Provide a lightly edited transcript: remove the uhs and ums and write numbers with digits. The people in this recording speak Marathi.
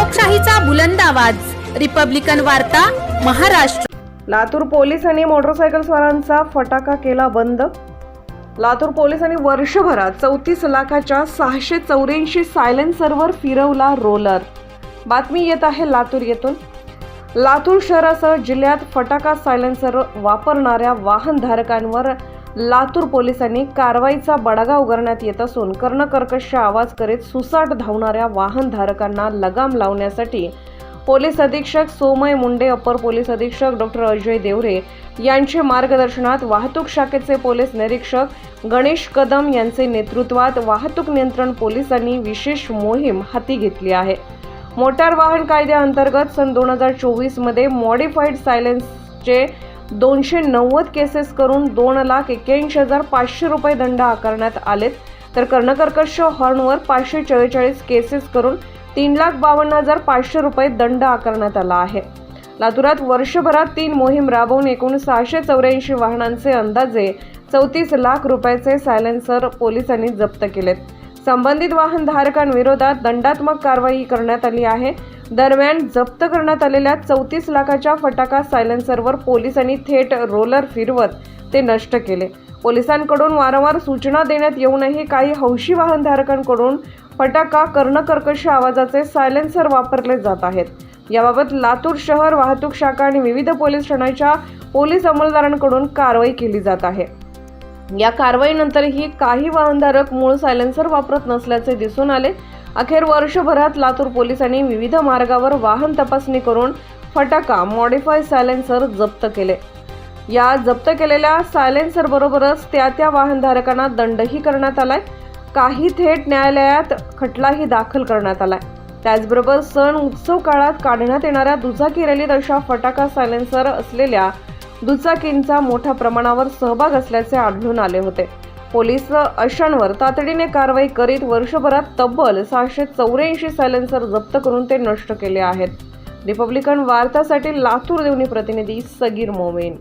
लोकशाहीचा बुलंद आवाज, रिपब्लिकन वार्ता, महाराष्ट्र। लातूर पोलिसांनी मोटरसायकलस्वारांचा फटाका केला बंद। लातूर पोलिसांनी वर्षभरात 34 लाखाच्या 684 सायलेन्सरवर फिरवला रोलर। बातमी येत आहे लातूर येथून। लातूर शहरासह जिल्ह्यात फटाका सायलेन्सर वापरणाऱ्या वाहनधारकांवर लातूर पोलिसांनी कारवाईचा बडगा उगारण्यात येत असून कर्णकर्कश आवाज करीत सुसाट धावणाऱ्या वाहनधारकांना लगाम लावण्यासाठी पोलीस अधीक्षक सोमय मुंडे, अपर पोलीस अधीक्षक डॉक्टर अजय देवरे यांच्या मार्गदर्शनात वाहतूक शाखेचे पोलीस निरीक्षक गणेश कदम यांचे नेतृत्वात वाहतूक नियंत्रण पोलिसांनी विशेष मोहीम हाती घेतली आहे। मोटार वाहन कायद्याअंतर्गत सन 2024 मध्ये मॉडिफाईड सायलेन्सचे 290 केसेस करून 2,81,500 रुपये दंड आकारण्यात आलेत, तर कर्णकर्कश हॉर्नवर 544 केसेस करून 3,52,500 रुपये दंड आकारण्यात आला आहे। लातूरात वर्षभरात 3 मोहीम राबवून एकूण 684 वाहनांचे अंदाजे 34 लाख रुपयाचे सायलेन्सर पोलिसांनी जप्त केलेत। संबंधित वाहनधारकांविरोधात दंडात्मक कारवाई करण्यात आली आहे। दरम्यान जप्त करण्यात आलेल्या 34 लाखाच्या फटाका सायलेन्सरवर पोलिसांनी थेट रोलर फिरवत ते नष्ट केले। पोलिसांकडून वारंवार सूचना देण्यात येऊनही काही हौशी वाहनधारकांकडून फटाका कर्णकर्कश आवाजाचे सायलेन्सर वापरले जात आहेत। याबाबत लातूर शहर वाहतूक शाखा आणि विविध पोलीस ठाण्याच्या पोलीस अंमलदारांकडून कारवाई केली जात आहे। या कारवाईनंतरही काही वाहनधारक मूळ सायलेन्सर वापरत नसल्याचे दिसून आले। अखेर वर्षभरात लातूर पोलिसांनी विविध मार्गावर वाहन तपासणी करून फटाका मॉडिफाईड सायलेन्सर जप्त केले। या जप्त केलेल्या सायलेन्सर बरोबरच त्या वाहनधारकांना दंडही करण्यात आलाय। काही थेट न्यायालयात खटलाही दाखल करण्यात आलाय। त्याचबरोबर सण उत्सव काळात काढण्यात येणाऱ्या दुचाकी रॅलीत अशा फटाका सायलेन्सर असलेल्या दुचाकींचा मोठ्या प्रमाणावर सहभाग असल्याचे आढळून आले होते। पोलीस अशांवर तातडीने कारवाई करीत वर्षभरात तब्बल 684 सायलेन्सर जप्त करून ते नष्ट केले आहेत। रिपब्लिकन वार्तासाठी लातूर देवणी प्रतिनिधी सगीर मोमेन।